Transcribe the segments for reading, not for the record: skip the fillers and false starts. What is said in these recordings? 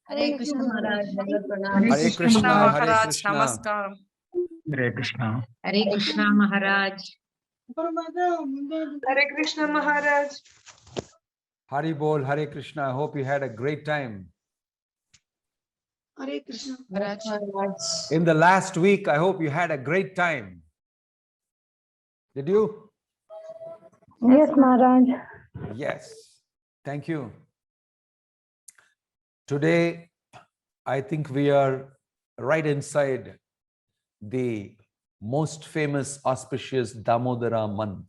Hare Krishna Maharaj, Hare Krishna, Hare Krishna. Namaskaram. Hare Krishna. Hare Krishna Maharaj. Hare Krishna Maharaj. Hari Bol, Hare Krishna. I hope you had a great time. Hare Krishna Maharaj. In the last week, I hope you had a great time. Did you? Yes, Maharaj. Yes. Thank you. Today, I think we are right inside the most famous auspicious Damodara month.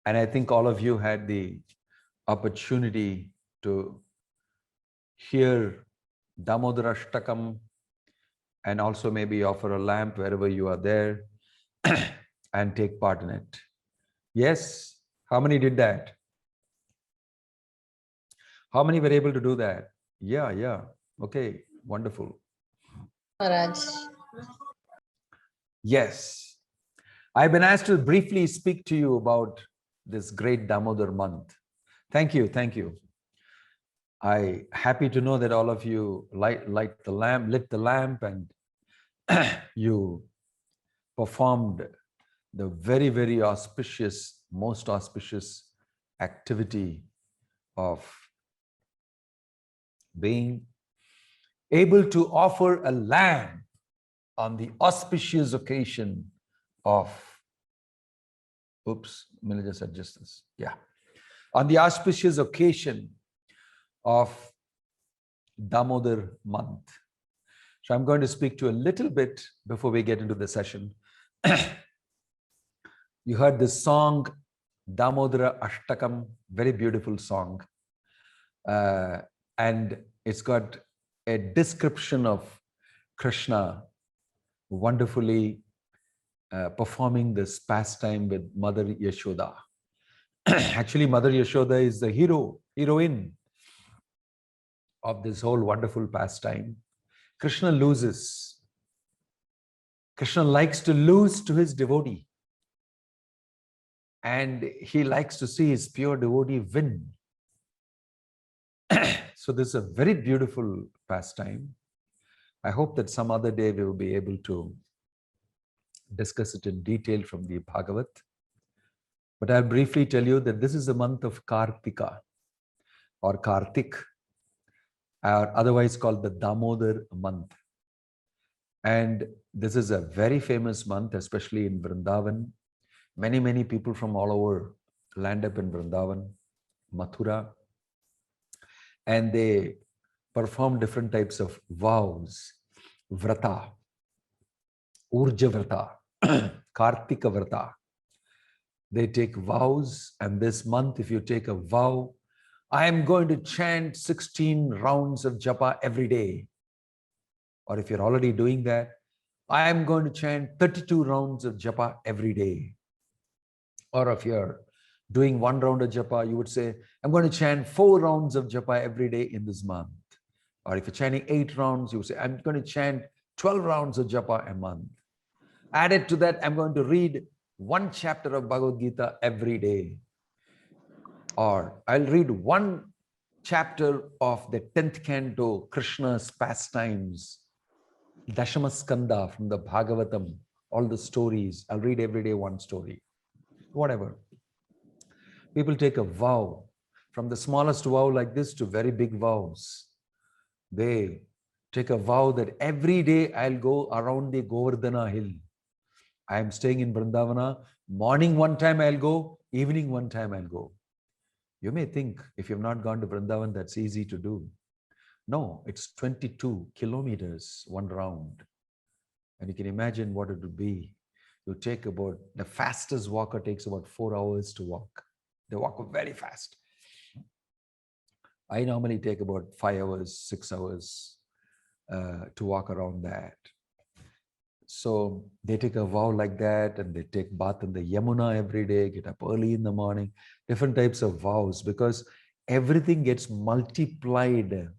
And I think all of you had the opportunity to hear Damodara Ashtakam and also maybe offer a lamp wherever you are there and take part in it. Yes? How many did that? How many were able to do that? Yeah. Okay, wonderful. Maharaj. Yes. I've been asked to briefly speak to you about this great Damodar month. Thank you. I'm happy to know that all of you lit the lamp and you performed the very, very auspicious, most auspicious activity of being able to offer a lamb on the auspicious occasion of, let me just adjust this. Yeah. On the auspicious occasion of Damodar month. So I'm going to speak to you a little bit before we get into the session. You heard this song, Damodara Ashtakam, very beautiful song. And it's got a description of Krishna wonderfully performing this pastime with Mother Yashoda. Actually, Mother Yashoda is the heroine of this whole wonderful pastime. Krishna loses. Krishna likes to lose to his devotee. And he likes to see his pure devotee win. So this is a very beautiful pastime. I hope that some other day we will be able to discuss it in detail from the Bhagavat. But I'll briefly tell you that this is the month of Kartika or Kartik, or otherwise called the Damodar month. And this is a very famous month, especially in Vrindavan. Many people from all over land up in Vrindavan, Mathura, and they perform different types of vows, vrata, urja vrata, kartika vrata. They take vows, and this month, if you take a vow, I am going to chant 16 rounds of japa every day. Or if you're already doing that, I am going to chant 32 rounds of japa every day. Or if you're doing 1 round of japa, you would say, I'm going to chant 4 rounds of japa every day in this month. Or if you're chanting 8 rounds, you would say, I'm going to chant 12 rounds of japa a month. Added to that, I'm going to read 1 chapter of Bhagavad Gita every day. Or I'll read 1 chapter of the 10th canto, Krishna's pastimes, Dashamaskanda from the Bhagavatam, all the stories. I'll read every day 1 story. Whatever. People take a vow, from the smallest vow like this to very big vows. They take a vow that every day I'll go around the Govardhana hill. I am staying in Vrindavana. Morning 1 time I'll go, evening 1 time I'll go. You may think if you've not gone to Vrindavan, that's easy to do. No, it's 22 kilometers 1 round. And you can imagine what it would be. You take about, the fastest walker takes about 4 hours to walk. They walk very fast. I normally take about 5 hours, 6 hours to walk around that. So they take a vow like that, and they take bath in the Yamuna every day, get up early in the morning, different types of vows, because everything gets multiplied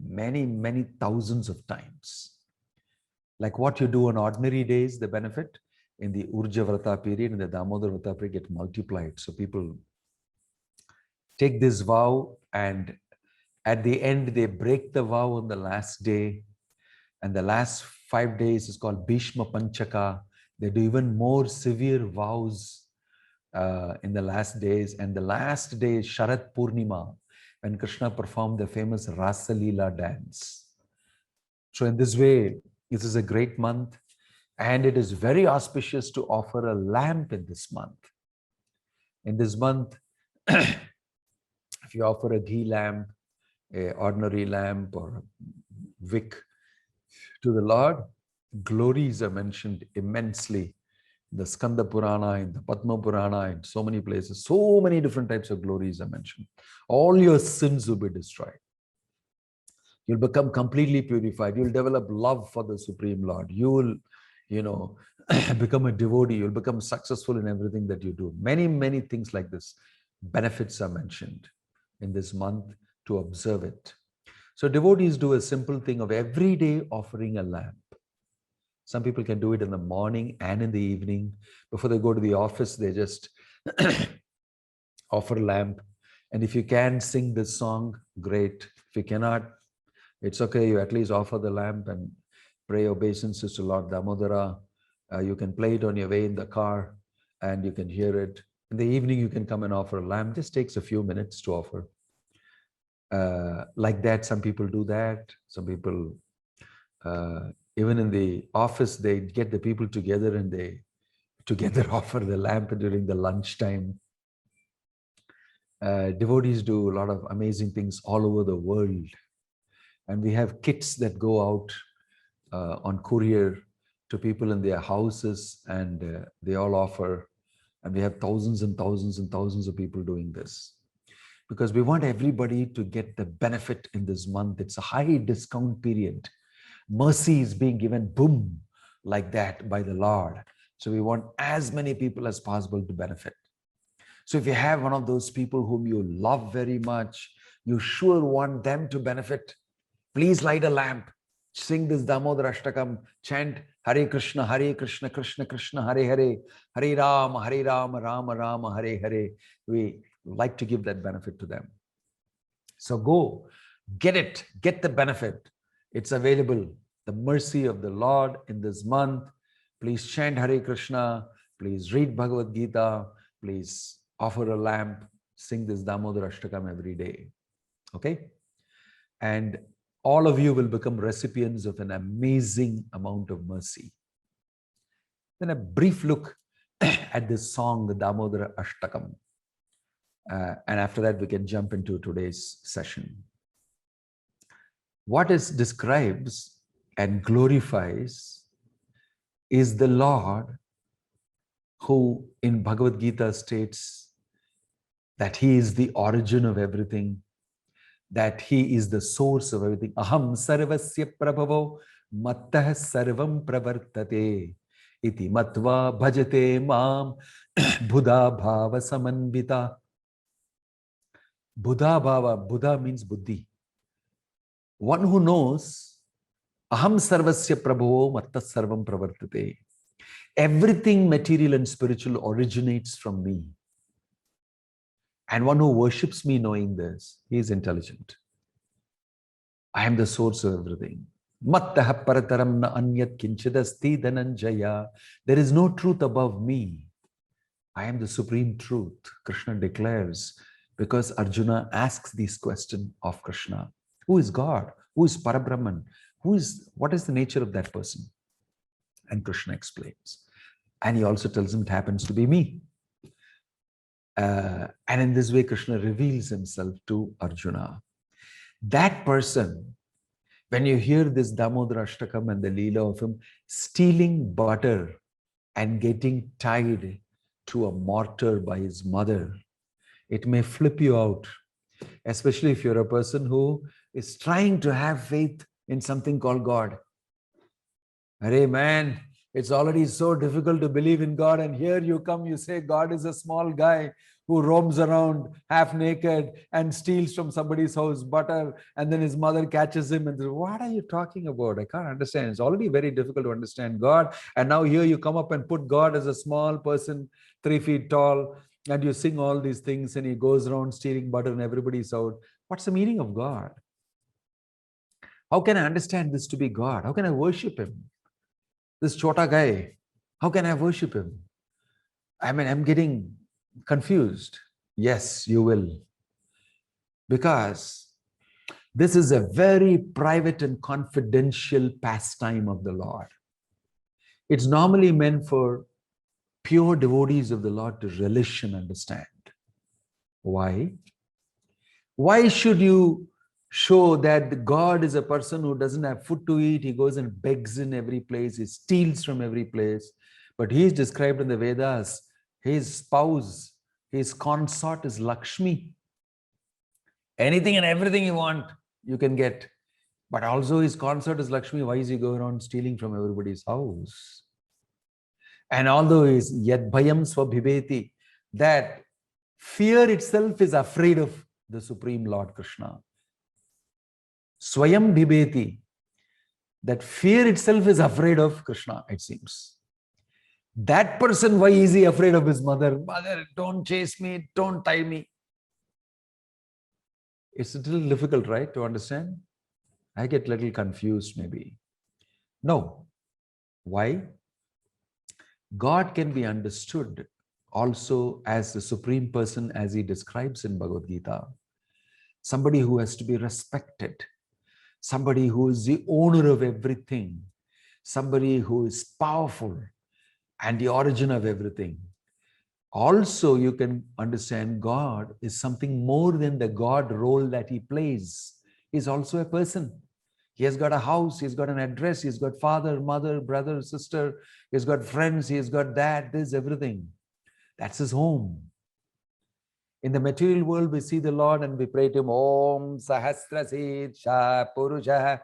many thousands of times. Like what you do on ordinary days, the benefit in the Urja Vrata period, in the Damodar Vrata period, get multiplied. So people take this vow, and At the end, they break the vow on the last day. And the last 5 days is called Bhishma Panchaka. They do even more severe vows in the last days. And the last day is Sharat Purnima, when Krishna performed the famous Rasa Leela dance. So in this way, this is a great month. And it is very auspicious to offer a lamp in this month. In this month, if you offer a ghee lamp, an ordinary lamp, or a wick to the Lord, glories are mentioned immensely. In the Skanda Purana, in the Padma Purana, in so many places, so many different types of glories are mentioned. All your sins will be destroyed. You'll become completely purified. You'll develop love for the Supreme Lord. You will, become a devotee. You'll become successful in everything that you do. Many, many things like this. Benefits are mentioned in this month to observe it. So devotees do a simple thing of every day offering a lamp. Some people can do it in the morning and in the evening. Before they go to the office, they just offer a lamp. And if you can sing this song, great. If you cannot, it's okay. You at least offer the lamp and pray obeisances to Lord Damodara. You can play it on your way in the car and you can hear it. In the evening, you can come and offer a lamp. Just takes a few minutes to offer. Like that, some people do that. Some people, even in the office, they get the people together and they together offer the lamp during the lunchtime. Devotees do a lot of amazing things all over the world. And we have kits that go out on courier to people in their houses, and they all offer. And we have thousands and thousands and thousands of people doing this. Because we want everybody to get the benefit in this month. It's a high discount period. Mercy is being given, boom, like that by the Lord. So we want as many people as possible to benefit. So if you have one of those people whom you love very much, you sure want them to benefit, please light a lamp, sing this Damodara Ashtakam, chant Hare Krishna, Krishna Krishna, Hare Hare, Hare Rama, Rama Rama, Hare Hare. We like to give that benefit to them. So go, get it, get the benefit. It's available. The mercy of the Lord in this month. Please chant Hare Krishna. Please read Bhagavad Gita. Please offer a lamp. Sing this Damodara Ashtakam every day. Okay? And all of you will become recipients of an amazing amount of mercy. Then a brief look at this song, the Damodara Ashtakam. And after that, we can jump into today's session. What it describes and glorifies is the Lord who in Bhagavad Gita states that he is the origin of everything, that he is the source of everything. Aham sarvasya prabhavo mattah sarvam pravartate iti matva bhajate mam buddha bhava samanvita. Buddha bhava, Buddha means buddhi. One who knows, aham sarvasya prabhavo mattah sarvam pravartate. Everything material and spiritual originates from me. And one who worships me knowing this, he is intelligent. I am the source of everything. Mattaha parataram na anyat kinchidasti dhananjaya. There is no truth above me. I am the supreme truth, Krishna declares, because Arjuna asks this question of Krishna. Who is God? Who is Parabrahman? What is the nature of that person? And Krishna explains. And he also tells him it happens to be me. And in this way, Krishna reveals himself to Arjuna. That person, when you hear this Damodara Ashtakam and the Leela of him stealing butter and getting tied to a mortar by his mother, it may flip you out, especially if you're a person who is trying to have faith in something called God. Hey man, it's already so difficult to believe in God, and here you come, you say God is a small guy who roams around half naked and steals from somebody's house butter, and then his mother catches him and says, what are you talking about? I can't understand. It's already very difficult to understand God, and now here you come up and put God as a small person, 3 feet tall, and you sing all these things, and he goes around stealing butter in everybody's house. What's the meaning of God? How can I understand this to be God? How can I worship him? This chota guy, how can I worship him? I mean, I'm getting confused. Yes, you will. Because this is a very private and confidential pastime of the Lord. It's normally meant for pure devotees of the Lord to relish and understand. Why? Why should you show that God is a person who doesn't have food to eat? He goes and begs in every place. He steals from every place. But he is described in the Vedas. His spouse, his consort is Lakshmi. Anything and everything you want, you can get. But also his consort is Lakshmi. Why is he going around stealing from everybody's house? And although he's yad bhayam swabhibeti, that fear itself is afraid of the Supreme Lord Krishna. Swayam bhibeti, that fear itself is afraid of Krishna, it seems. That person, why is he afraid of his mother? Mother, don't chase me, don't tie me. It's a little difficult, right, to understand? I get a little confused maybe. No. Why? God can be understood also as the Supreme Person as he describes in Bhagavad Gita. Somebody who has to be respected. Somebody who is the owner of everything. Somebody who is powerful and the origin of everything. Also, you can understand God is something more than the God role that he plays. He's also a person. He has got a house, he's got an address, he's got father, mother, brother, sister, he's got friends, he's got that, this, everything. That's his home. In the material world, we see the Lord and we pray to him, Om Sahasrasitsha Purusha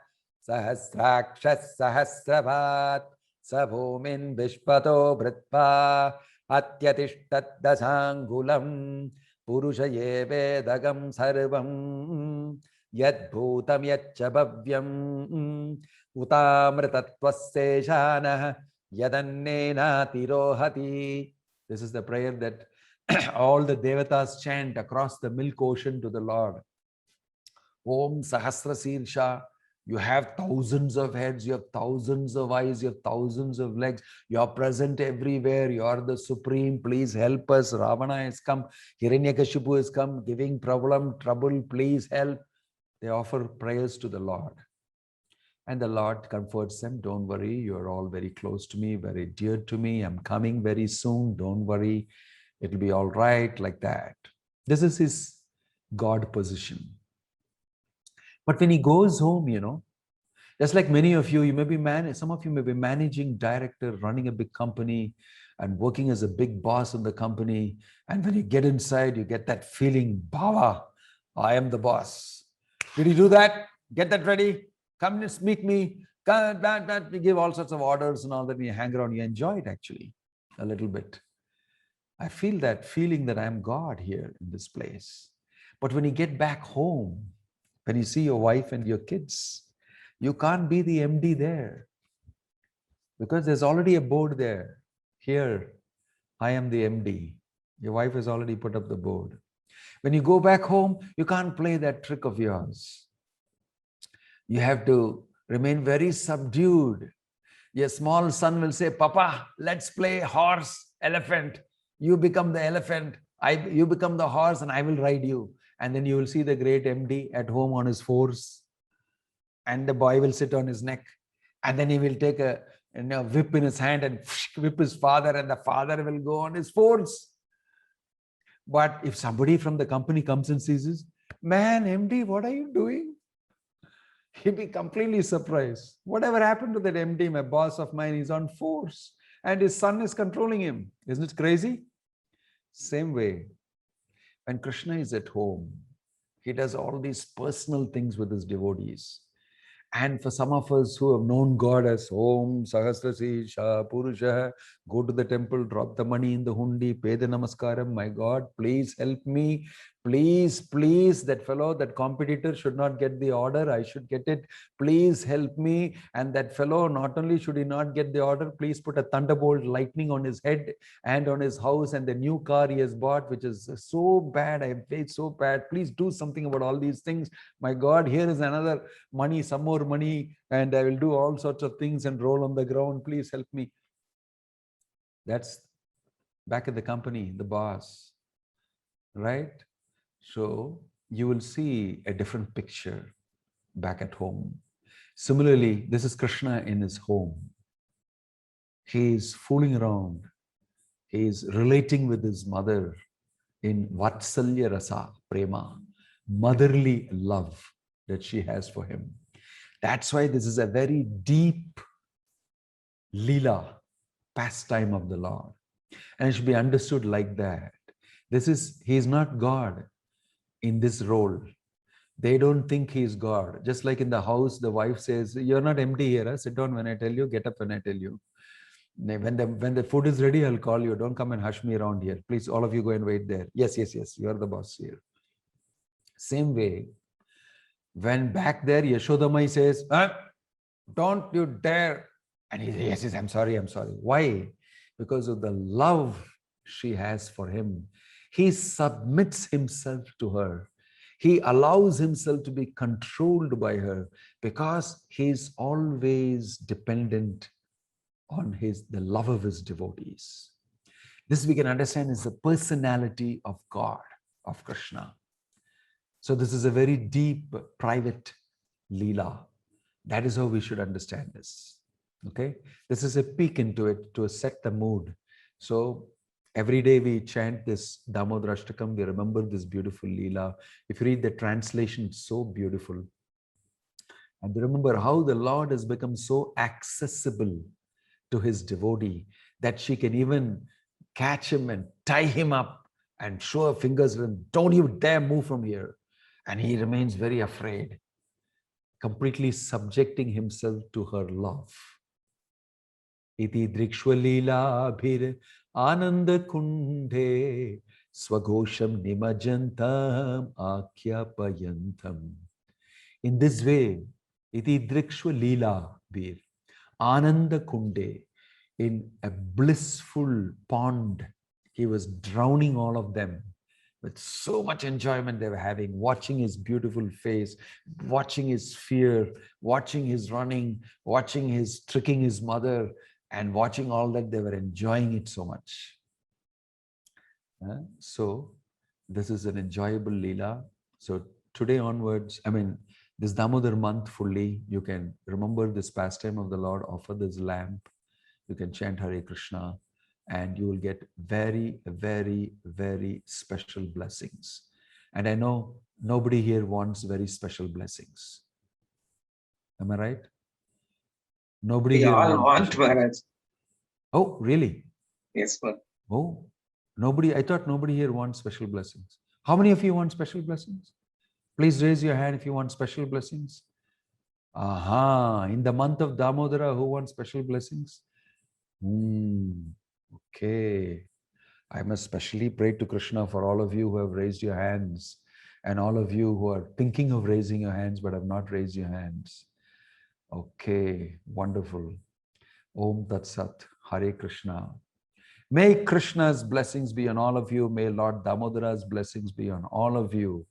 Sahasrakshas Sahasravat Sabhumin Vishpato Bhritpa Atyatishtat Dasangulam Purushaye Vedagam Sarvam Yad Bhutam Yadcha Bhavyam Utamritattvaseshana Yadannena Tirohati. This is the prayer that all the devatas chant across the milk ocean to the Lord. Om Sahasrasirsha. You have thousands of heads, you have thousands of eyes, you have thousands of legs. You are present everywhere. You are the Supreme. Please help us. Ravana has come. Hiranyakashipu has come, giving trouble. Please help. They offer prayers to the Lord. And the Lord comforts them. Don't worry. You are all very close to me, very dear to me. I'm coming very soon. Don't worry. It'll be all right, like that. This is his God position. But when he goes home, just like many of you, some of you may be managing director, running a big company and working as a big boss in the company. And when you get inside, you get that feeling, Bhava, I am the boss. Did you do that? Get that ready. Come and meet me. We give all sorts of orders and all that. And you hang around. You enjoy it actually a little bit. I feel that feeling that I'm God here in this place. But when you get back home, when you see your wife and your kids, you can't be the MD there because there's already a board there. Here, I am the MD. Your wife has already put up the board. When you go back home, you can't play that trick of yours. You have to remain very subdued. Your small son will say, Papa, let's play horse, elephant. You become the elephant, you become the horse, and I will ride you. And then you will see the great MD at home on his horse. And the boy will sit on his neck. And then he will take a whip in his hand and whip his father, and the father will go on his horse. But if somebody from the company comes and sees this, man, MD, what are you doing? He'll be completely surprised. Whatever happened to that MD, my boss of mine, is on force. And his son is controlling him. Isn't it crazy? Same way, when Krishna is at home, he does all these personal things with his devotees. And for some of us who have known God as Om Sahasrasisha Purusha, go to the temple, drop the money in the hundi, pay the namaskaram. My God, please help me Please, please, that fellow, that competitor should not get the order. I should get it. Please help me. And that fellow, not only should he not get the order, please put a thunderbolt lightning on his head and on his house and the new car he has bought, which is so bad. I have paid so bad. Please do something about all these things. My God, here is another money, some more money, and I will do all sorts of things and roll on the ground. Please help me. That's back at the company, the boss, right? So you will see a different picture back at home. Similarly, this is Krishna in his home. He is fooling around. He is relating with his mother in Vatsalya Rasa, Prema, motherly love that she has for him. That's why this is a very deep Leela, pastime of the Lord. And it should be understood like that. He is not God in this role. They don't think he is God. Just like in the house, the wife says, you're not empty here. Huh? Sit down when I tell you, get up when I tell you. When the food is ready, I'll call you. Don't come and hush me around here. Please, all of you go and wait there. Yes, yes, yes. You're the boss here. Same way, when back there, Yashodamai says, don't you dare. And he says, yes, yes, I'm sorry, I'm sorry. Why? Because of the love she has for him. He submits himself to her. He allows himself to be controlled by her because he's always dependent on the love of his devotees. This we can understand is the personality of God, of Krishna. So this is a very deep, private Leela. That is how we should understand this. Okay? This is a peek into it to set the mood. So every day we chant this Damodara Ashtakam, we remember this beautiful Leela. If you read the translation, it's so beautiful. And remember how the Lord has become so accessible to his devotee that she can even catch him and tie him up and show her fingers and don't you dare move from here. And he remains very afraid, completely subjecting himself to her love. Iti drikshwalila bhir ananda kunde swagosham nimajantam akhyapayantam. In this way, iti drikshwalila bhir ananda kunde, in a blissful pond, he was drowning all of them with so much enjoyment they were having, watching his beautiful face, watching his fear, watching his running, watching his tricking his mother, and watching all that. They were enjoying it so much. So this is an enjoyable Leela. So today onwards, this Damodar month fully, you can remember this pastime of the Lord, offer this lamp, you can chant Hare Krishna, and you will get very, very, very special blessings. And I know nobody here wants very special blessings. Am I right? Nobody here all want, Maharaj. Oh, really? Yes, sir. Oh, I thought nobody here wants special blessings. How many of you want special blessings? Please raise your hand if you want special blessings. Aha, in the month of Damodara, who wants special blessings? Okay. I must specially pray to Krishna for all of you who have raised your hands and all of you who are thinking of raising your hands but have not raised your hands. Okay, wonderful. Om Tat Sat, Hare Krishna. May Krishna's blessings be on all of you. May Lord Damodara's blessings be on all of you.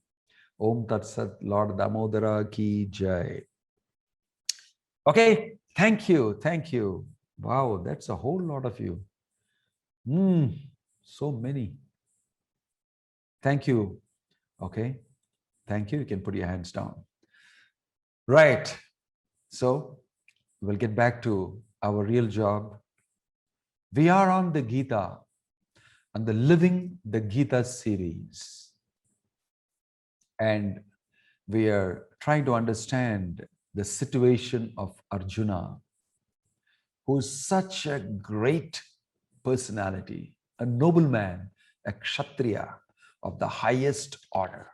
Om Tat Sat, Lord Damodara ki jai. Okay, thank you, thank you. Wow, that's a whole lot of you. So many. Thank you. Okay, thank you. You can put your hands down. Right. So we'll get back to our real job. We are on the Gita, on the Living the Gita series. And we are trying to understand the situation of Arjuna, who's such a great personality, a nobleman, a Kshatriya of the highest order.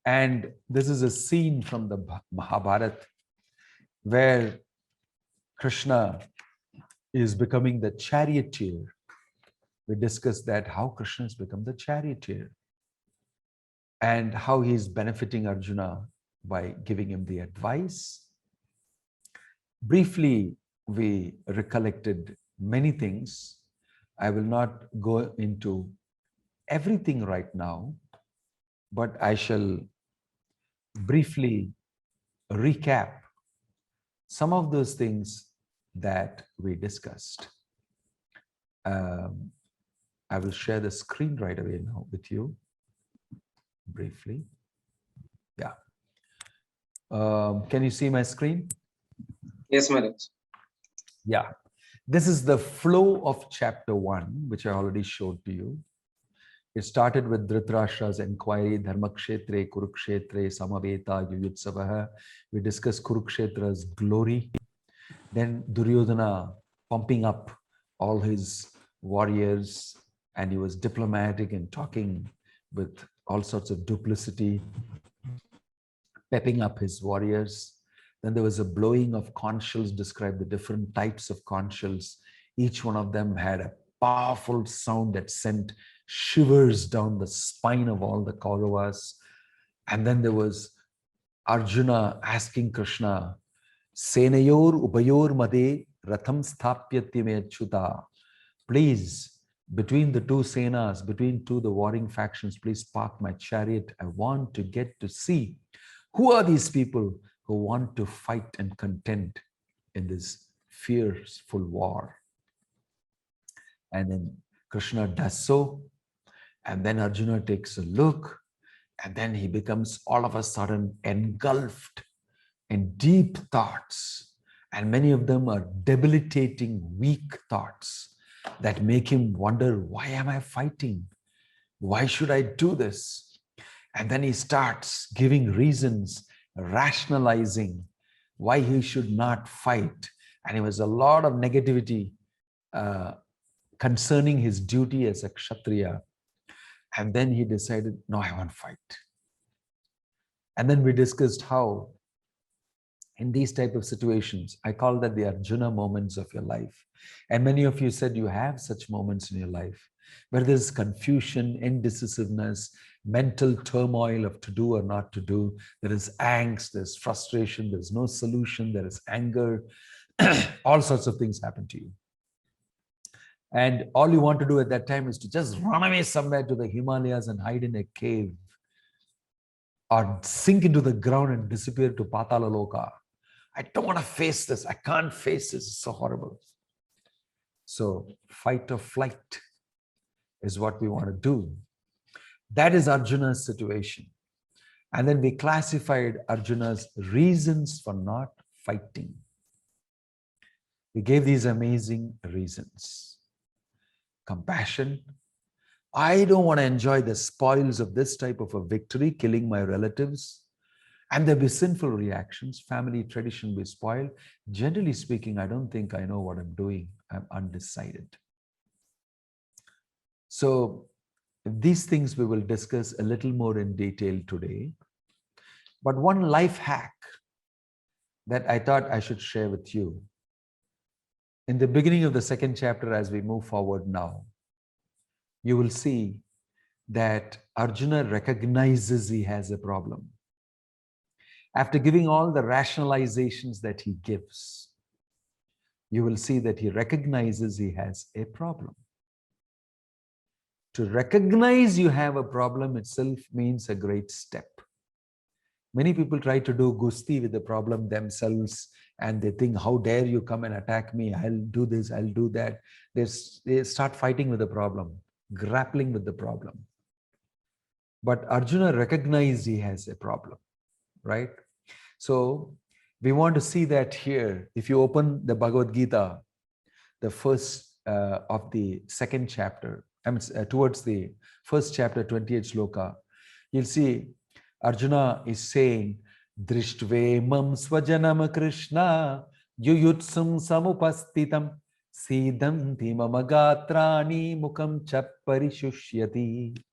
And this is a scene from the Mahabharata where Krishna is becoming the charioteer. We discussed that, how Krishna has become the charioteer. and how he is benefiting Arjuna by giving him the advice. Briefly, we recollected many things. I will not go into everything right now, but I shall briefly recap some of those things that we discussed. I will share the screen right away now with you, briefly. Yeah. Can you see my screen? Yes, Maharaj. Yeah. This is the flow of chapter 1, which I already showed to you. It started with Dhritarashtra's inquiry, Dharmakshetre, Kurukshetre, Samaveta, Yuyutsavaha. We discussed Kurukshetra's glory. Then Duryodhana pumping up all his warriors, and he was diplomatic and talking with all sorts of duplicity, pepping up his warriors. Then there was a blowing of conch shells, described the different types of conch shells. Each one of them had a powerful sound that sent shivers down the spine of all the Kauravas. And then there was Arjuna asking Krishna, Senayor Ubayor Made Ratham Sthapyati Me Achyuta. Please, between the two senas, between the warring factions, please park my chariot. I want to get to see who are these people who want to fight and contend in this fearful war. And then Krishna does so. And then Arjuna takes a look. And then he becomes all of a sudden engulfed in deep thoughts. And many of them are debilitating, weak thoughts that make him wonder, why am I fighting? Why should I do this? And then he starts giving reasons, rationalizing why he should not fight. And it was a lot of negativity concerning his duty as a Kshatriya. And then he decided, no, I won't fight. And then we discussed how in these type of situations, I call that the Arjuna moments of your life. And many of you said you have such moments in your life where there's confusion, indecisiveness, mental turmoil of to do or not to do. There is angst, there's frustration, there's no solution, there is anger. All sorts of things happen to you. And all you want to do at that time is to just run away somewhere to the Himalayas and hide in a cave, or sink into the ground and disappear to Patala Loka. I don't want to face this. I can't face this. It's so horrible. So fight or flight is what we want to do. That is Arjuna's situation. And then we classified Arjuna's reasons for not fighting. We gave these amazing reasons. Compassion. I don't want to enjoy the spoils of this type of a victory, killing my relatives. And there'll be sinful reactions. Family tradition will be spoiled. Generally speaking, I don't think I know what I'm doing. I'm undecided. So these things we will discuss a little more in detail today. But one life hack that I thought I should share with you. In the beginning of the second chapter, as we move forward now, you will see that Arjuna recognizes he has a problem. After giving all the rationalizations that he gives, you will see that he recognizes he has a problem. To recognize you have a problem itself means a great step. Many people try to do gusti with the problem themselves, and they think, how dare you come and attack me? I'll do this, I'll do that. They start fighting with the problem, grappling with the problem. But Arjuna recognized he has a problem, right? So we want to see that here. If you open the Bhagavad Gita, the first of the second chapter, towards the first chapter, 28th sloka, you'll see Arjuna is saying, Drishtve swajanam Krishna yuyutsum samupastitam siddhanti mamagatrani mukam chapparishusyati.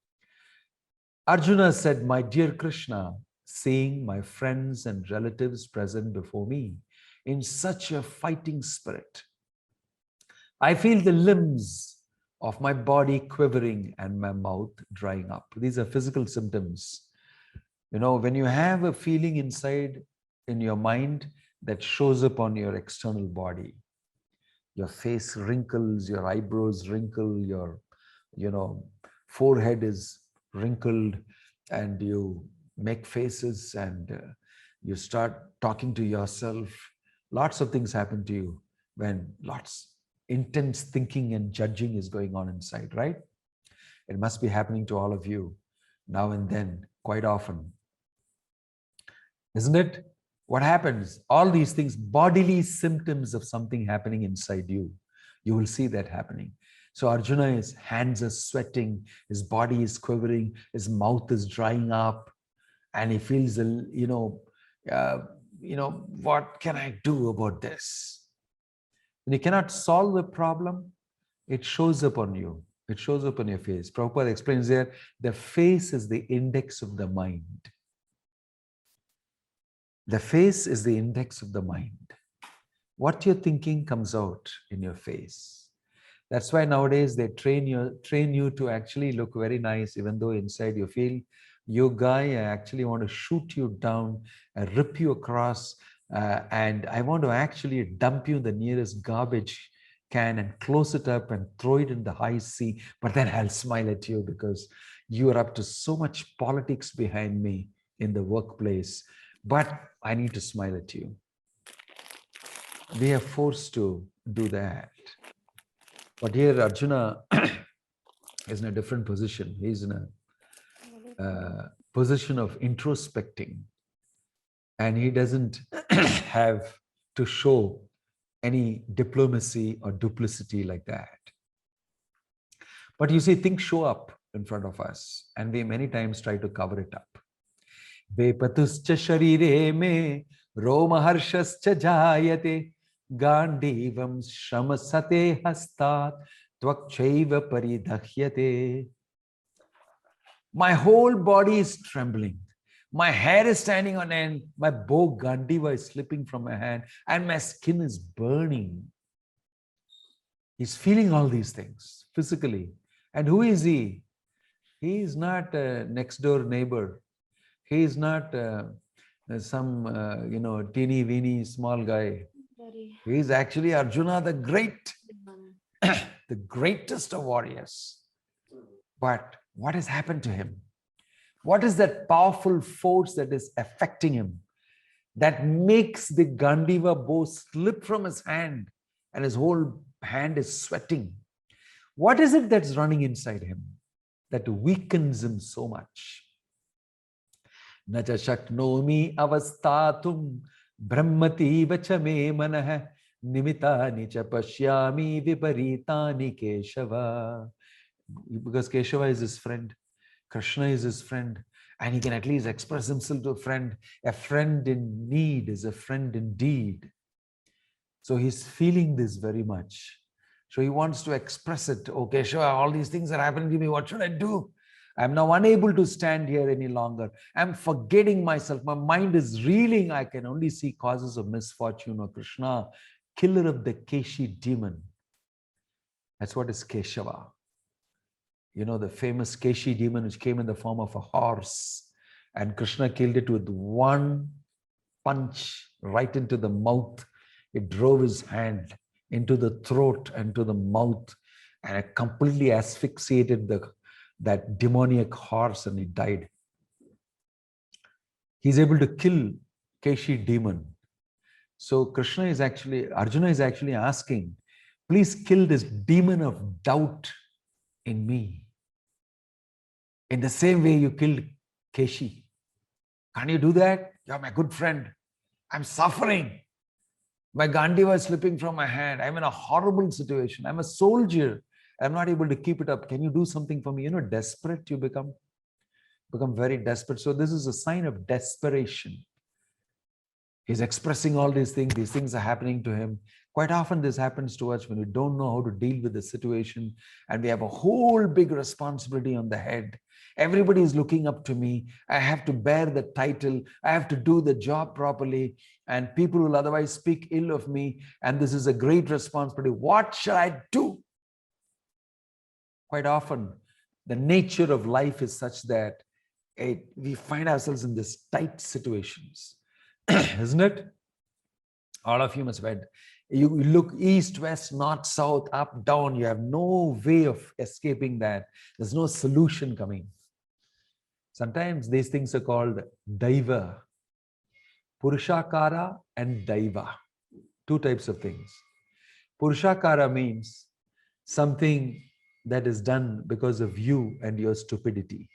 Arjuna said, my dear Krishna, seeing my friends and relatives present before me in such a fighting spirit, I feel the limbs of my body quivering and my mouth drying up. These are physical symptoms You know, when you have a feeling inside in your mind that shows up on your external body, your face wrinkles, your eyebrows wrinkle, your, forehead is wrinkled, and you make faces, and you start talking to yourself. Lots of things happen to you when lots intense thinking and judging is going on inside, right? It must be happening to all of you now and then, quite often. Isn't it? What happens? All these things, bodily symptoms of something happening inside you. You will see that happening. So Arjuna, his hands are sweating, his body is quivering, his mouth is drying up, and he feels, what can I do about this? When you cannot solve a problem, it shows up on you. It shows up on your face. Prabhupada explains there, the face is the index of the mind. The face is the index of the mind. What you're thinking comes out in your face. That's why nowadays they train you to actually look very nice, even though inside you feel, you guy, I actually want to shoot you down, rip you across, and I want to actually dump you in the nearest garbage can and close it up and throw it in the high sea. But then I'll smile at you because you are up to so much politics behind me in the workplace. But I need to smile at you. We are forced to do that. But here Arjuna is in a different position. He's in a position of introspecting. And he doesn't have to show any diplomacy or duplicity like that. But you see, things show up in front of us, and we many times try to cover it up. Vepatuscha sharire me romaharshascha jayate gandivam shramasate hastat tvakchaiva paridakhyate. My whole body is trembling. My hair is standing on end. My bow gandiva is slipping from my hand, and my skin is burning. He's feeling all these things physically. And who is he? He is not a next door neighbor. He is not some, teeny weeny small guy. He is actually Arjuna, the great, the greatest of warriors. But what has happened to him? What is that powerful force that is affecting him, that makes the Gandiva bow slip from his hand and his whole hand is sweating? What is it that's running inside him that weakens him so much? Naja shaknomi avastatum brahmati vacha me manah nimitani cha pashyami viparitani Keshava. Because Keshava is his friend. Krishna is his friend, and he can at least express himself to a friend. A friend in need is a friend indeed. So he's feeling this very much. So he wants to express it. Okay, sure, all these things are happening to me. What should I do? I'm now unable to stand here any longer. I'm forgetting myself. My mind is reeling. I can only see causes of misfortune. Or Krishna, killer of the Keshi demon. That's what is Keshava. You know, the famous Keshi demon which came in the form of a horse, and Krishna killed it with one punch right into the mouth. It drove his hand into the throat and to the mouth, and it completely asphyxiated that demoniac horse, and he died. He's able to kill Keshi demon. So Arjuna is actually asking, please kill this demon of doubt in me. In the same way you killed Keshi. Can you do that? You're my good friend. I'm suffering. My Gandiva is slipping from my hand. I'm in a horrible situation. I'm a soldier. I'm not able to keep it up. Can you do something for me? You know, desperate you become very desperate. So this is a sign of desperation. He's expressing all these things. These things are happening to him. Quite often this happens to us when we don't know how to deal with the situation, and we have a whole big responsibility on the head. Everybody is looking up to me. I have to bear the title. I have to do the job properly, and people will otherwise speak ill of me, and this is a great responsibility. What shall I do? Quite often, the nature of life is such that we find ourselves in this tight situations, isn't it? All of you must have read. You look east, west, north, south, up, down. You have no way of escaping that. There's no solution coming. Sometimes these things are called daiva, purushakara and daiva. Two types of things. Purushakara means something that is done because of you and your stupidity.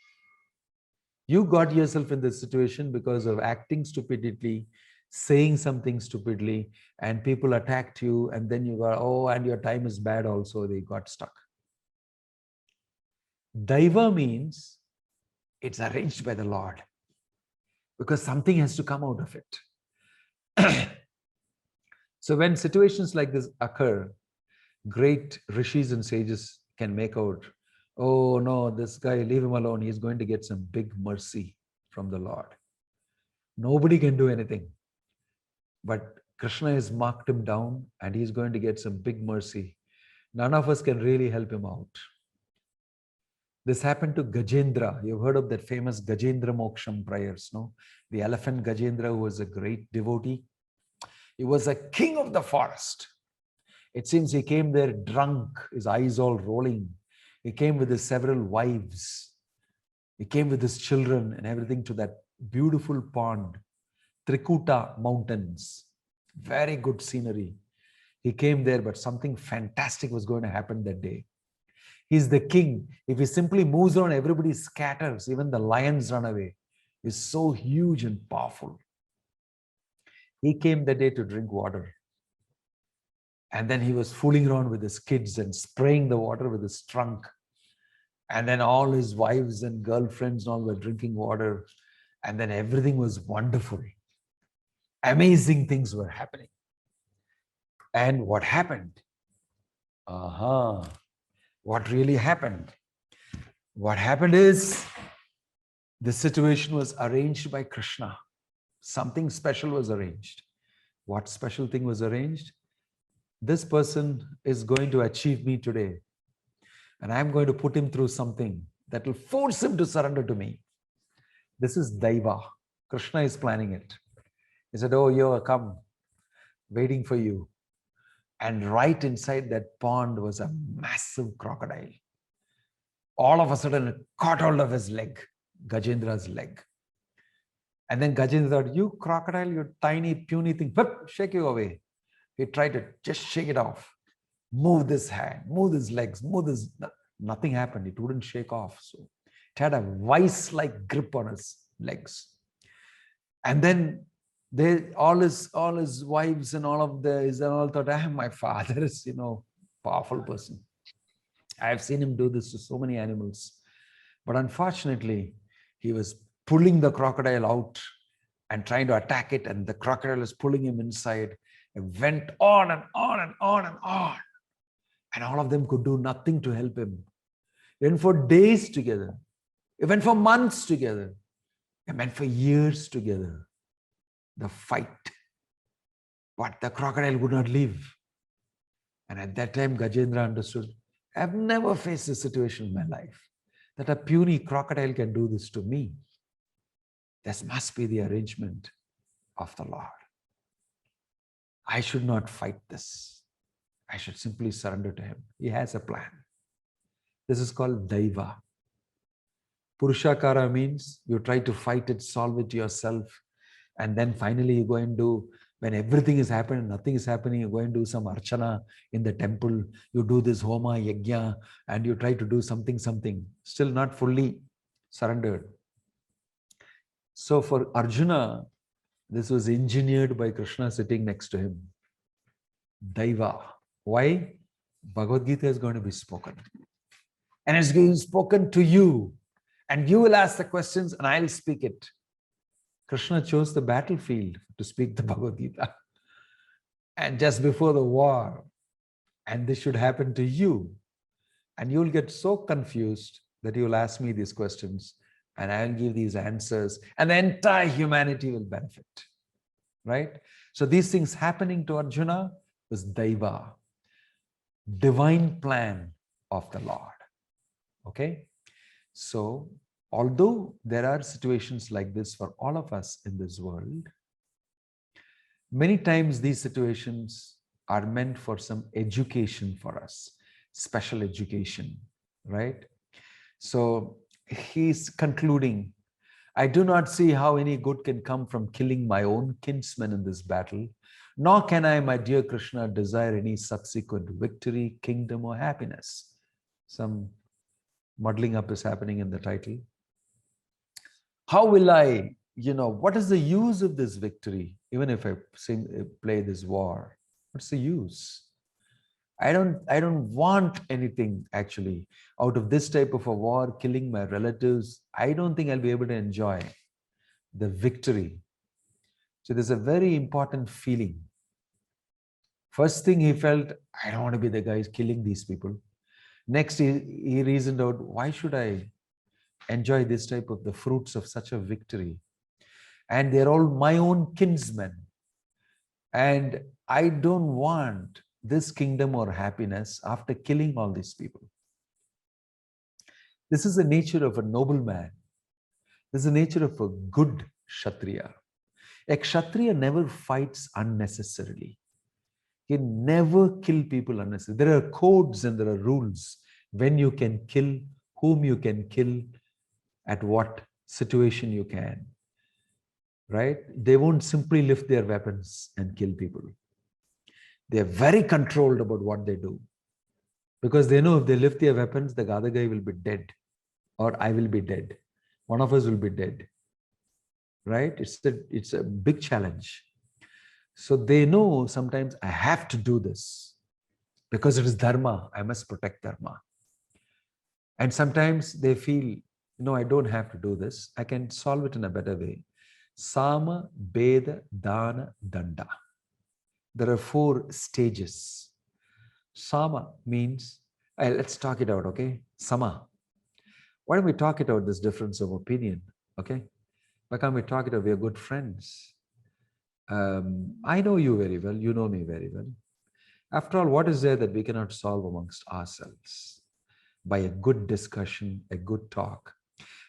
You got yourself in this situation because of acting stupidly, saying something stupidly, and people attacked you, and then you got, oh, and your time is bad also, they got stuck. Daiva means it's arranged by the Lord because something has to come out of it. So when situations like this occur, great rishis and sages can make out, oh no, this guy, leave him alone. He's going to get some big mercy from the Lord. Nobody can do anything. But Krishna has marked him down and he's going to get some big mercy. None of us can really help him out. This happened to Gajendra. You've heard of that famous Gajendra Moksham prayers, no? The elephant Gajendra, who was a great devotee. He was a king of the forest. It seems he came there drunk, his eyes all rolling. He came with his several wives. He came with his children and everything to that beautiful pond, Trikuta mountains. Very good scenery. He came there, but something fantastic was going to happen that day. He's the king. If he simply moves on, everybody scatters. Even the lions run away. He's so huge and powerful. He came that day to drink water. And then he was fooling around with his kids and spraying the water with his trunk. And then all his wives and girlfriends and all were drinking water. And then everything was wonderful. Amazing things were happening. And what happened? What really happened? What happened is the situation was arranged by Krishna. Something special was arranged. What special thing was arranged? This person is going to achieve me today. And I'm going to put him through something that will force him to surrender to me. This is Daiva. Krishna is planning it. He said, oh, yo, come, waiting for you. And right inside that pond was a massive crocodile. All of a sudden, it caught hold of his leg, Gajendra's leg. And then Gajendra thought, you crocodile, you tiny, puny thing, shake you away. He tried to just shake it off. Move this hand, move his legs, move this. Nothing happened. It wouldn't shake off. So it had a vice-like grip on his legs. And then all his wives and all of these and all thought, my father is, powerful person. I've seen him do this to so many animals. But unfortunately, he was pulling the crocodile out and trying to attack it, and the crocodile was pulling him inside. It went on and on and on and on. And all of them could do nothing to help him. It went for days together. It went for months together. It went for years together. The fight. But the crocodile would not leave. And at that time, Gajendra understood, I've never faced a situation in my life that a puny crocodile can do this to me. This must be the arrangement of the Lord. I should not fight this. I should simply surrender to him. He has a plan. This is called Daiva. Purushakara means you try to fight it, solve it yourself. And then finally you go and do, when everything is happening, nothing is happening, you go and do some archana in the temple. You do this homa, yajna, and you try to do something, still not fully surrendered. So for Arjuna, this was engineered by Krishna sitting next to him. Daiva. Why? Bhagavad Gita is going to be spoken. And it's being spoken to you. And you will ask the questions and I'll speak it. Krishna chose the battlefield to speak the Bhagavad Gita. And just before the war. And this should happen to you. And you'll get so confused that you'll ask me these questions. And I'll give these answers. And the entire humanity will benefit. Right? So these things happening to Arjuna was Daiva. Divine plan of the Lord. Okay? So although there are situations like this for all of us in this world, many times these situations are meant for some education for us, special education, right? So he's concluding, I do not see how any good can come from killing my own kinsmen in this battle, nor can I, my dear Krishna, desire any subsequent victory, kingdom, or happiness. Some muddling up is happening in the title. How will I, what is the use of this victory? Even if I play this war, what's the use? I don't want anything actually out of this type of a war, killing my relatives. I don't think I'll be able to enjoy the victory. So there's a very important feeling. First thing he felt, I don't want to be the guy killing these people. Next, he reasoned out, why should I enjoy this type of the fruits of such a victory? And they're all my own kinsmen. And I don't want this kingdom or happiness after killing all these people. This is the nature of a noble man. This is the nature of a good Kshatriya. A Kshatriya never fights unnecessarily. He never kill people unnecessarily. There are codes and there are rules when you can kill, whom you can kill, at what situation you can. Right? They won't simply lift their weapons and kill people. They're very controlled about what they do. Because they know if they lift their weapons, the other guy will be dead. Or I will be dead. One of us will be dead. Right? It's a big challenge. So they know sometimes I have to do this. Because it is dharma. I must protect dharma. And sometimes they feel, no, I don't have to do this. I can solve it in a better way. Sama, Beda, Dana, Danda. There are 4 stages. Sama means, let's talk it out, okay? Sama. Why don't we talk it out, this difference of opinion, okay? Why can't we talk it out? We are good friends. I know you very well. You know me very well. After all, what is there that we cannot solve amongst ourselves? By a good discussion, a good talk,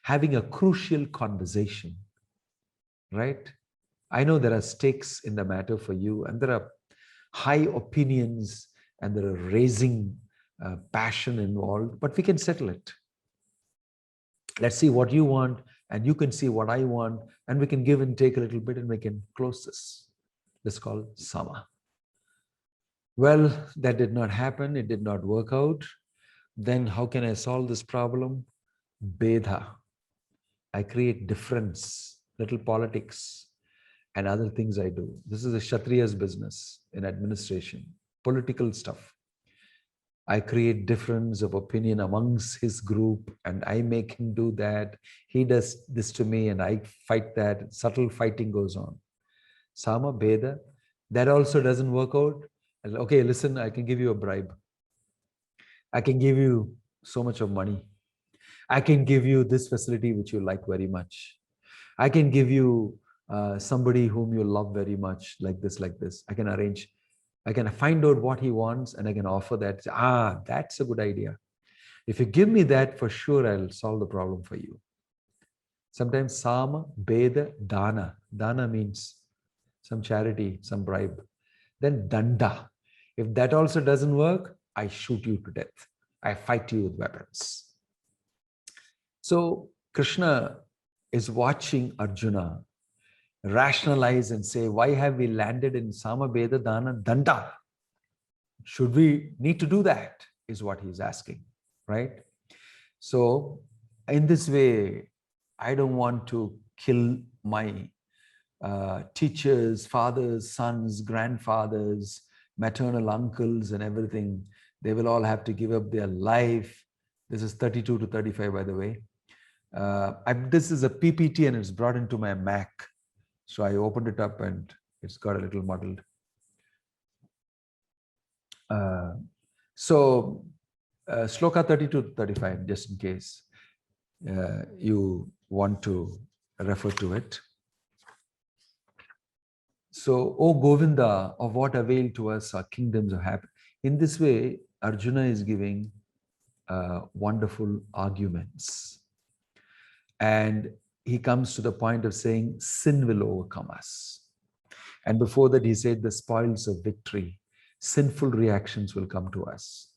having a crucial conversation, right? I know there are stakes in the matter for you, and there are high opinions, and there are raising passion involved, but we can settle it. Let's see what you want, and you can see what I want, and we can give and take a little bit, and we can close this. This is called Sama. Well, that did not happen. It did not work out. Then how can I solve this problem? Beda. I create difference, little politics, and other things I do. This is a Kshatriya's business in administration, political stuff. I create difference of opinion amongst his group, and I make him do that. He does this to me, and I fight that. Subtle fighting goes on. Sama, Beda. That also doesn't work out. Okay, listen, I can give you a bribe. I can give you so much of money. I can give you this facility which you like very much. I can give you somebody whom you love very much, like this, like this. I can arrange. I can find out what he wants and I can offer that. That's a good idea. If you give me that, for sure, I'll solve the problem for you. Sometimes Sama, Beda, Dana. Dana means some charity, some bribe. Then Danda. If that also doesn't work, I shoot you to death. I fight you with weapons. So Krishna is watching Arjuna rationalize and say, why have we landed in Sama, Beda, Dana, Danda? Should we need to do that? Is what he's asking, right? So in this way, I don't want to kill my teachers, fathers, sons, grandfathers, maternal uncles and everything. They will all have to give up their life. This is 32 to 35, by the way. This is a PPT and it's brought into my Mac. So I opened it up and it's got a little muddled. Shloka 32 to 35, just in case you want to refer to it. So, O Govinda, of what avail to us our kingdoms of happiness? In this way, Arjuna is giving wonderful arguments. And he comes to the point of saying, sin will overcome us. And before that, he said, the spoils of victory, sinful reactions will come to us.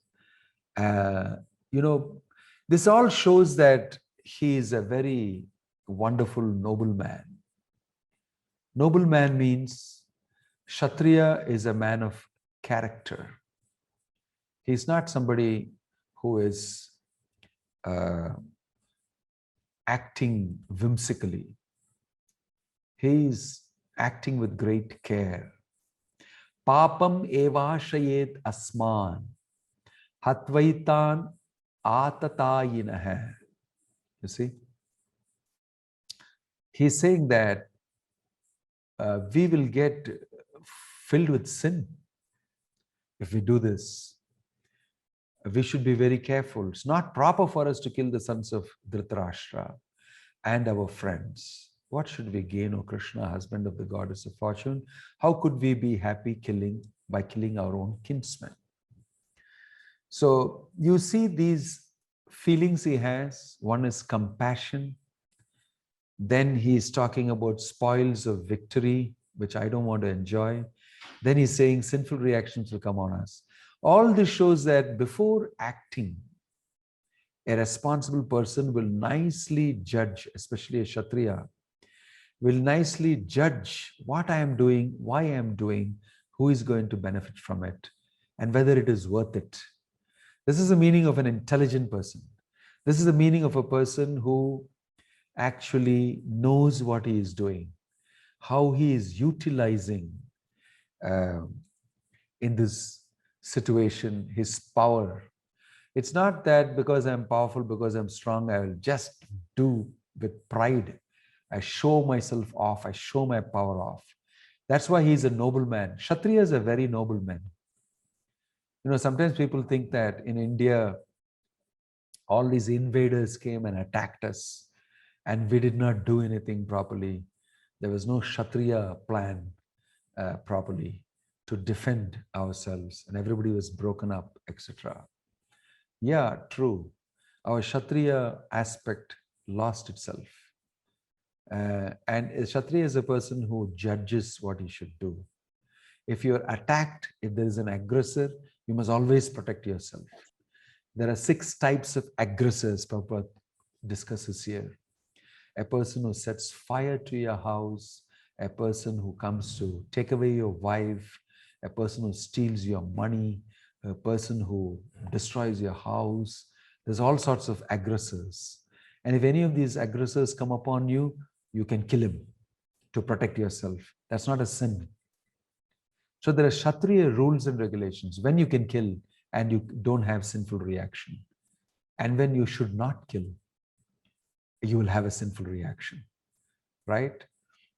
This all shows that he is a very wonderful nobleman. Nobleman means Kshatriya is a man of character. He's not somebody who is acting whimsically. He's acting with great care. Papam evashayet asman hatvaitan atatayinah. You see? He's saying that we will get filled with sin if we do this. We should be very careful. It's not proper for us to kill the sons of Dhritarashtra and our friends. What should we gain, O Krishna, husband of the goddess of fortune? How could we be happy by killing our own kinsmen? So you see these feelings he has. One is compassion. Then he's talking about spoils of victory, which I don't want to enjoy. Then he's saying sinful reactions will come on us. All this shows that before acting, a responsible person will nicely judge, especially a Kshatriya, will nicely judge what I am doing, why I am doing, who is going to benefit from it, and whether it is worth it. This is the meaning of an intelligent person. This is the meaning of a person who actually knows what he is doing, how he is utilizing in this situation his power. It's not that because I'm powerful, because I'm strong, I will just do with pride. I show myself off, I show my power off. That's why he's a nobleman. Kshatriyas are very noble men. Sometimes people think that in India, all these invaders came and attacked us, and we did not do anything properly. There was no Kshatriya plan properly to defend ourselves, and everybody was broken up, etc. Yeah, true. Our Kshatriya aspect lost itself. And a Kshatriya is a person who judges what he should do. If you're attacked, if there is an aggressor, you must always protect yourself. There are 6 types of aggressors Prabhupada discusses here. A person who sets fire to your house, a person who comes to take away your wife, a person who steals your money, a person who destroys your house. There's all sorts of aggressors. And if any of these aggressors come upon you, you can kill him to protect yourself. That's not a sin. So there are Kshatriya rules and regulations when you can kill and you don't have sinful reaction. And when you should not kill, you will have a sinful reaction, right?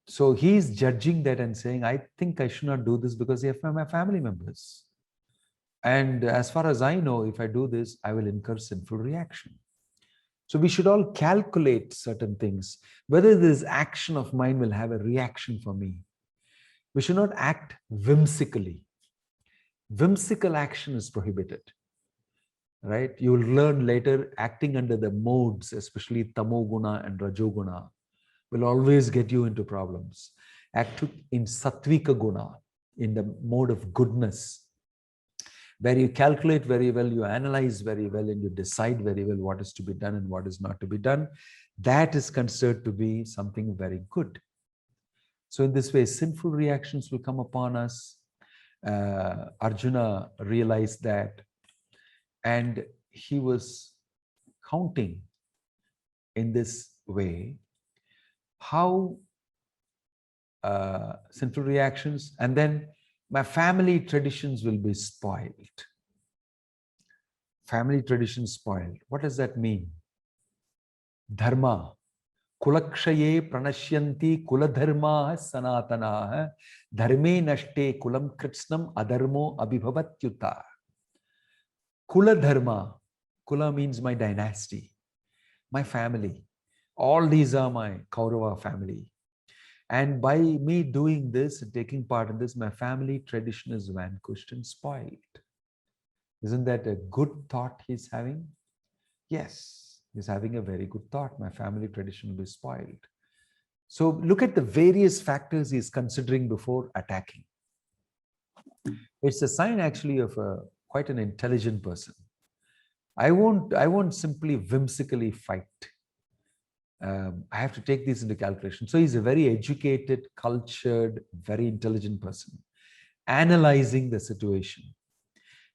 So he's judging that and saying, I think I should not do this because they are my family members. And as far as I know, if I do this, I will incur sinful reaction. So we should all calculate certain things, whether this action of mine will have a reaction for me. We should not act whimsically. Whimsical action is prohibited, right? You will learn later acting under the modes, especially tamoguna and rajoguna, will always get you into problems. Act in sattvika guna, in the mode of goodness, where you calculate very well, you analyze very well, and you decide very well what is to be done and what is not to be done. That is considered to be something very good. So in this way, sinful reactions will come upon us. Arjuna realized that, and he was counting in this way how sinful reactions, and then my family traditions will be spoiled. Family traditions spoiled. What does that mean? Dharma. Kulakshaye pranashyanti kuladharma sanatana dharme nashte kulam kritsnam adharmo abhibhavatyuta. Kula dharma. Kula means my dynasty, my family. All these are my Kaurava family. And by me doing this, taking part in this, my family tradition is vanquished and spoiled. Isn't that a good thought he's having? Yes, He's having a very good thought. My family tradition will be spoiled. So look at the various factors he's considering before attacking. It's a sign actually of quite an intelligent person. I won't simply whimsically fight. I have to take these into calculation. So he's a very educated, cultured, very intelligent person, analyzing the situation.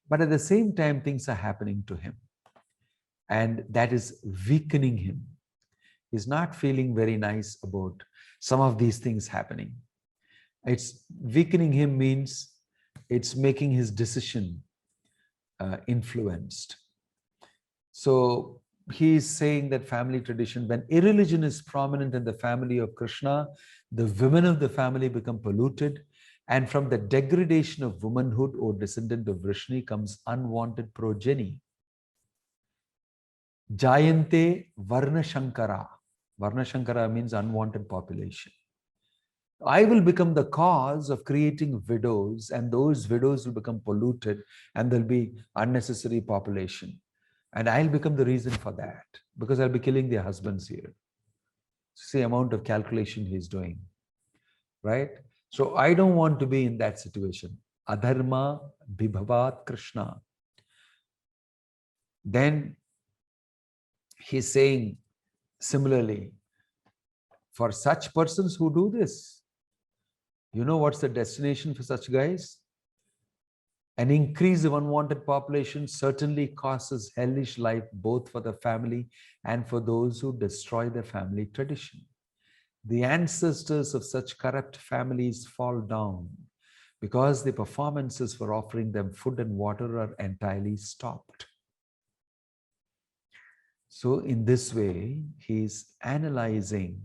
But at the same time, things are happening to him. And that is weakening him. He's not feeling very nice about some of these things happening. It's weakening him means it's making his decision influenced. So he is saying that family tradition, when irreligion is prominent in the family of Krishna, the women of the family become polluted. And from the degradation of womanhood or descendant of Vrishni comes unwanted progeny. Jayante Varna Shankara. Varna Shankara means unwanted population. I will become the cause of creating widows, and those widows will become polluted, and there'll be unnecessary population. And I'll become the reason for that, because I'll be killing their husbands here. See the amount of calculation he's doing, right? So I don't want to be in that situation. Adharma Bibhavat Krishna. Then he's saying, similarly, for such persons who do this, you know what's the destination for such guys? An increase of unwanted population certainly causes hellish life both for the family and for those who destroy the family tradition. The ancestors of such corrupt families fall down because the performances for offering them food and water are entirely stopped. So in this way, he's analyzing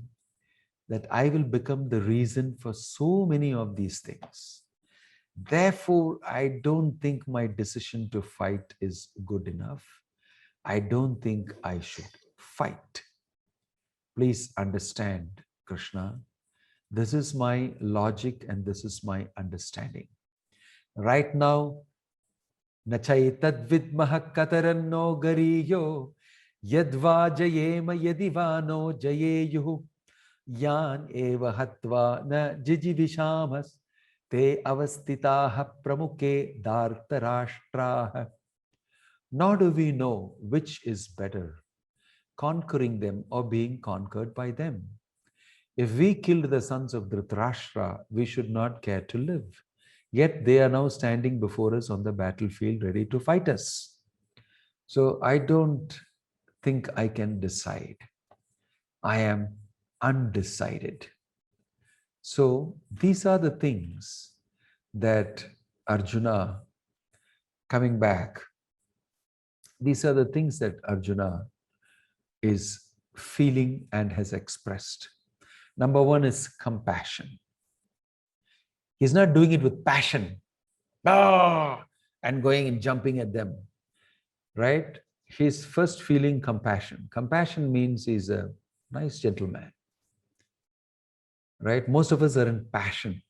that I will become the reason for so many of these things. Therefore, I don't think my decision to fight is good enough. I don't think I should fight. Please understand, Krishna. This is my logic and this is my understanding. Right now, Nachaitad vidmaha kataranno gariyo yadva jayema yadivano jayeyuhu yan eva hatva na jijivishamas te avastitaha pramuke dhartarashtraha. Nor do we know which is better, conquering them or being conquered by them. If we killed the sons of Dhritarashtra, we should not care to live. Yet they are now standing before us on the battlefield ready to fight us. So I don't think I can decide. I am undecided. So these are the things that Arjuna, coming back, these are the things that Arjuna is feeling and has expressed. Number one is compassion. He's not doing it with passion, and going and jumping at them, right? He's first feeling compassion. Compassion means he's a nice gentleman, right? Most of us are in passion.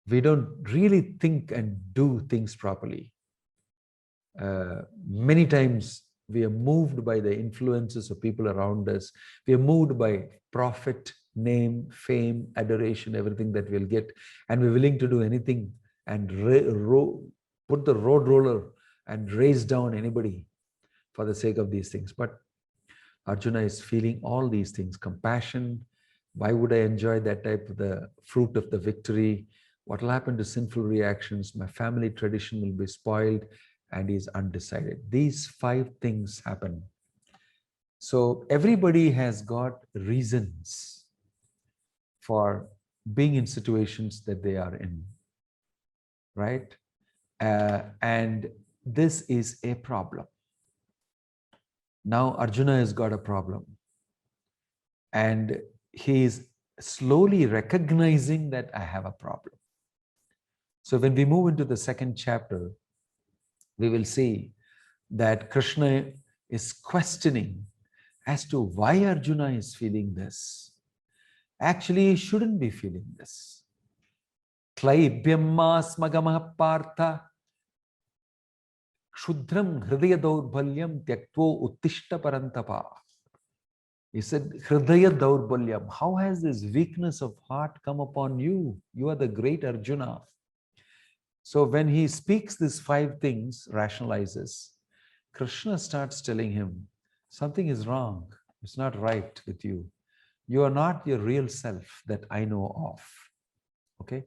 We don't really think and do things properly. Many times we are moved by the influences of people around us. We are moved by profit, name, fame, adoration, everything that we'll get. And we're willing to do anything and put the road roller and raise down anybody for the sake of these things. But Arjuna is feeling all these things. Compassion. Why would I enjoy that type of the fruit of the victory? What will happen to sinful reactions? My family tradition will be spoiled. And he's undecided. These 5 things happen. So everybody has got reasons for being in situations that they are in, right? And this is a problem. Now Arjuna has got a problem. And he is slowly recognizing that I have a problem. So when we move into the second chapter, we will see that Krishna is questioning as to why Arjuna is feeling this. Actually, he shouldn't be feeling this. Klaibhyamma smagamah partha Shudram hridaya daurbalyam tyaktvo uttishta parantapa. He said, hridaya daurbalyam. How has this weakness of heart come upon you? You are the great Arjuna. So when he speaks these 5 things, rationalizes, Krishna starts telling him, something is wrong. It's not right with you. You are not your real self that I know of. Okay?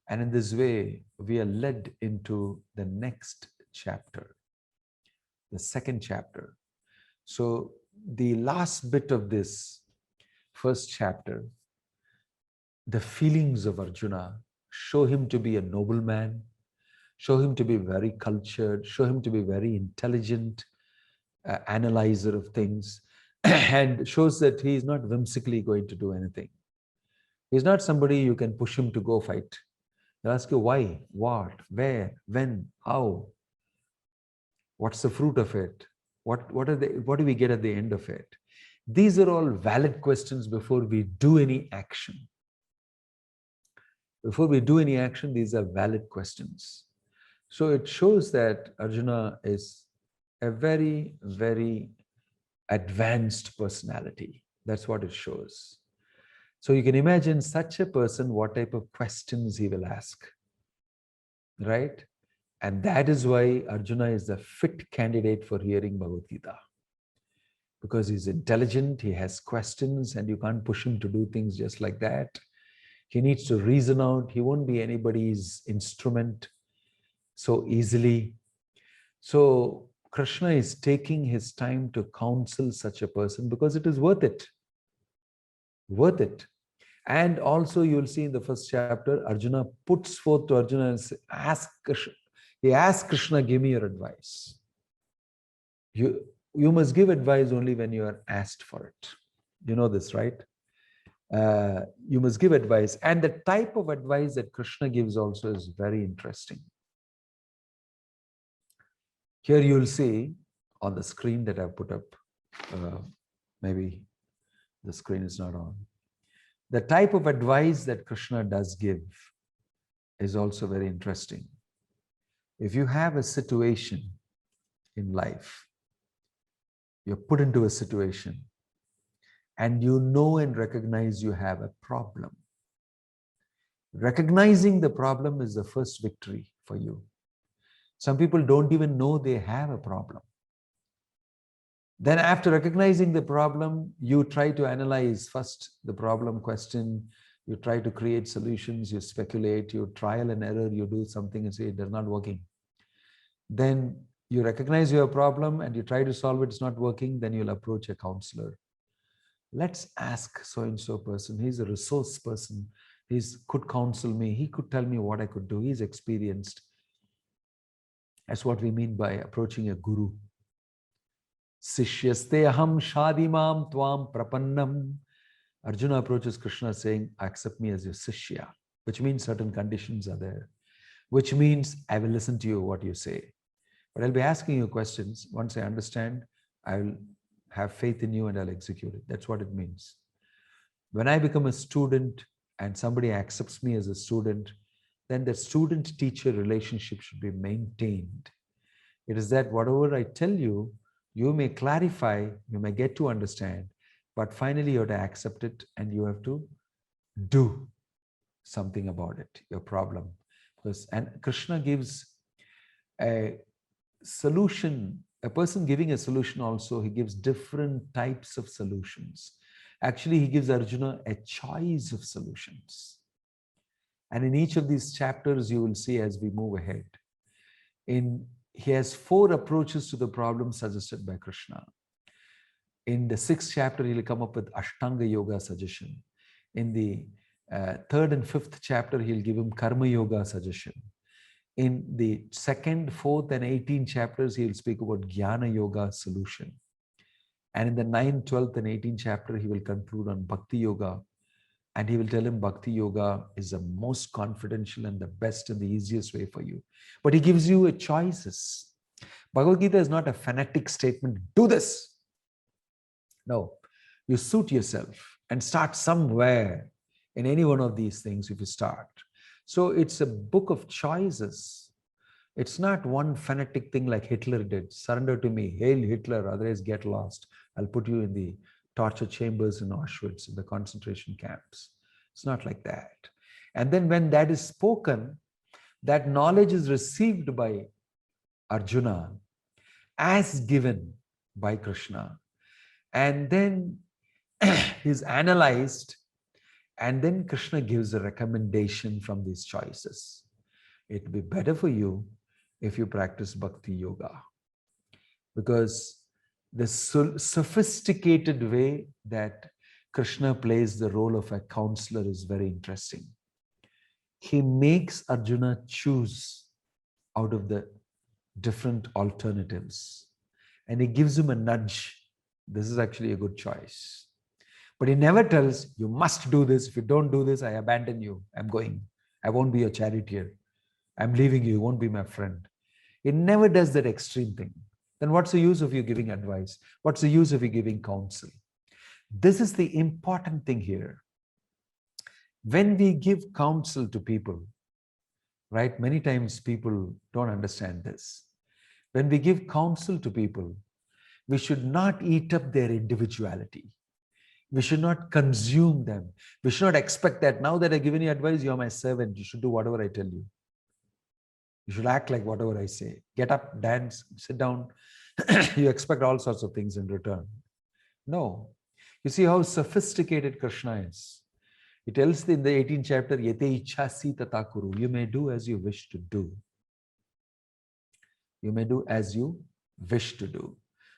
And in this way, we are led into the next chapter, the 2nd chapter. So the last bit of this first chapter, the feelings of Arjuna show him to be a nobleman, show him to be very cultured, show him to be very intelligent, analyzer of things, and shows that he is not whimsically going to do anything. He's not somebody you can push him to go fight. They'll ask you why, what, where, when, how, what's the fruit of it, what do we get at the end of it? These are all valid questions before we do any action. Before we do any action, these are valid questions. So it shows that Arjuna is a very, very advanced personality. That's what it shows. So you can imagine such a person, what type of questions he will ask, right? And that is why Arjuna is a fit candidate for hearing Bhagavad Gita. Because he's intelligent, he has questions, and you can't push him to do things just like that. He needs to reason out. He won't be anybody's instrument so easily. So Krishna is taking his time to counsel such a person because it is worth it. Worth it. And also you'll see in the first chapter, Arjuna puts forth to Arjuna and says, he asks Krishna, give me your advice. You must give advice only when you are asked for it. You know this, right? You must give advice. And the type of advice that Krishna gives also is very interesting. Here you'll see on the screen that I've put up, maybe the screen is not on. The type of advice that Krishna does give is also very interesting. If you have a situation in life, you're put into a situation and you know and recognize you have a problem. Recognizing the problem is the first victory for you. Some people don't even know they have a problem. Then after recognizing the problem, you try to analyze first the problem question, you try to create solutions, you speculate, you trial and error, you do something and say it is not working. Then you recognize your problem and you try to solve it, it's not working, then you'll approach a counselor. Let's ask so-and-so person, he's a resource person, he could counsel me, he could tell me what I could do, he's experienced. That's what we mean by approaching a guru. Sishyaste aham shadimam tvam prapannam. Arjuna approaches Krishna saying, accept me as your Sishya, which means certain conditions are there, which means I will listen to you what you say. But I'll be asking you questions. Once I understand, I will have faith in you and I'll execute it. That's what it means. When I become a student and somebody accepts me as a student, then the student-teacher relationship should be maintained. It is that whatever I tell you, you may clarify, you may get to understand, but finally you have to accept it and you have to do something about it, your problem. And Krishna gives a solution, a person giving a solution also, he gives different types of solutions. Actually, he gives Arjuna a choice of solutions. And in each of these chapters, you will see as we move ahead, he has 4 approaches to the problem suggested by Krishna. In the 6th chapter, he'll come up with Ashtanga Yoga suggestion. In the 3rd and 5th chapter, he'll give him Karma Yoga suggestion. In the 2nd, 4th, and 18th chapters, he'll speak about Jnana Yoga solution. And in the 9th, 12th, and 18th chapter, he will conclude on Bhakti Yoga. And he will tell him Bhakti Yoga is the most confidential and the best and the easiest way for you. But he gives you a choices. Bhagavad Gita is not a fanatic statement, do this. No, you suit yourself and start somewhere in any one of these things if you start. So it's a book of choices. It's not one fanatic thing like Hitler did. Surrender to me. Hail Hitler, otherwise get lost. I'll put you in the torture chambers in Auschwitz, in the concentration camps. It's not like that. And then when that is spoken, that knowledge is received by Arjuna as given by Krishna. And then is analyzed, and then Krishna gives a recommendation from these choices. It would be better for you if you practice Bhakti Yoga, because the sophisticated way that Krishna plays the role of a counselor is very interesting. He makes Arjuna choose out of the different alternatives, and he gives him a nudge. This is actually a good choice. But he never tells, you must do this. If you don't do this, I abandon you. I'm going. I won't be your charioteer. I'm leaving you. You won't be my friend. It never does that extreme thing. Then what's the use of you giving advice? What's the use of you giving counsel? This is the important thing here. When we give counsel to people, right? Many times people don't understand this. When we give counsel to people, we should not eat up their individuality. We should not consume them. We should not expect that now that I've given you advice, you're my servant. You should do whatever I tell you. You should act like whatever I say. Get up, dance, sit down. You expect all sorts of things in return. No. You see how sophisticated Krishna is. He tells in the 18th chapter, Yete ichhasi tata kuru. You may do as you wish to do. You may do as you wish to do.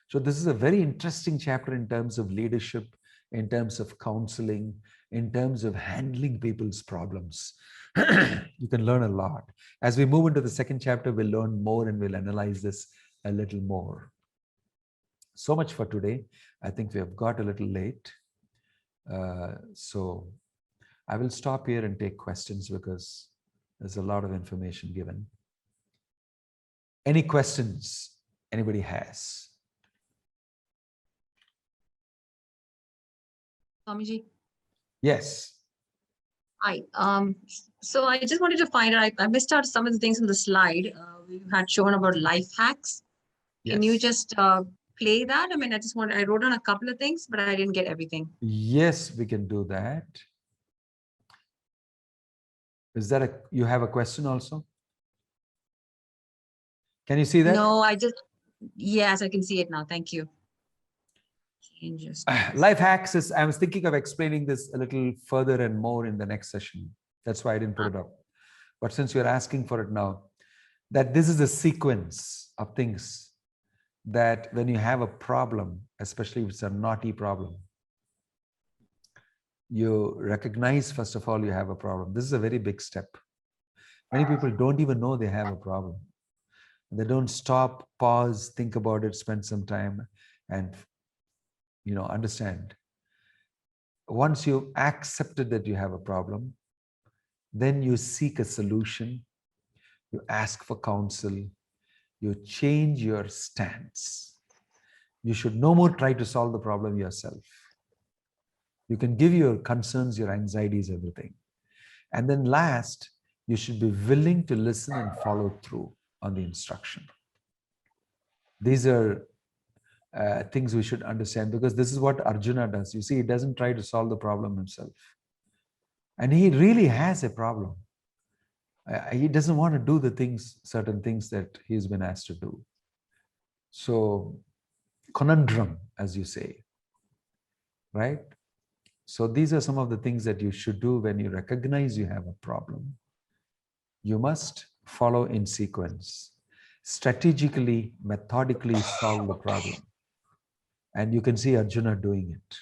So this is a very interesting chapter in terms of leadership, in terms of counseling, in terms of handling people's problems. You can learn a lot. As we move into the second chapter, we'll learn more and we'll analyze this a little more. So much for today. I think we have got a little late. So I will stop here and take questions because there's a lot of information given. Any questions anybody has? Swamiji. Yes. Hi. So I just wanted to find out, I missed out some of the things on the slide. We had shown about life hacks. Can you Yes. just play that? I mean, I wrote down a couple of things, but I didn't get everything. Yes, we can do that. Is that you have a question also? Can you see that? No, yes, I can see it now. Thank you. Changes. Life hacks is, I was thinking of explaining this a little further and more in the next session. That's why I didn't put it up. But since you're asking for it now, that this is a sequence of things that when you have a problem, especially if it's a naughty problem, you recognize, first of all, you have a problem. This is a very big step. Many people don't even know they have a problem. They don't stop, pause, think about it, spend some time and understand. Once you've accepted that you have a problem, then you seek a solution, you ask for counsel, you change your stance. You should no more try to solve the problem yourself. You can give your concerns, your anxieties, everything. And then last, you should be willing to listen and follow through on the instruction. These are things we should understand, because this is what Arjuna does. You see, he doesn't try to solve the problem himself. And he really has a problem. He doesn't want to do the things, certain things that he's been asked to do. So, conundrum, as you say, right? So these are some of the things that you should do when you recognize you have a problem. You must follow in sequence, strategically, methodically solve the problem. And you can see Arjuna doing it.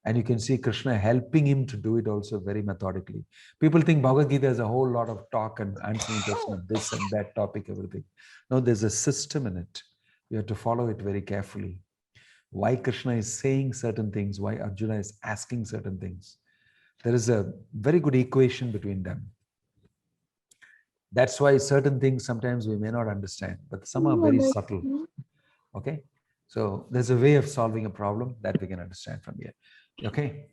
And you can see Krishna helping him to do it also very methodically. People think Bhagavad Gita is a whole lot of talk and answering questions, this and that topic, everything. No, there's a system in it. You have to follow it very carefully. Why Krishna is saying certain things, why Arjuna is asking certain things. There is a very good equation between them. That's why certain things sometimes we may not understand, but some are very subtle. Okay? So there's a way of solving a problem that we can understand from here. Okay?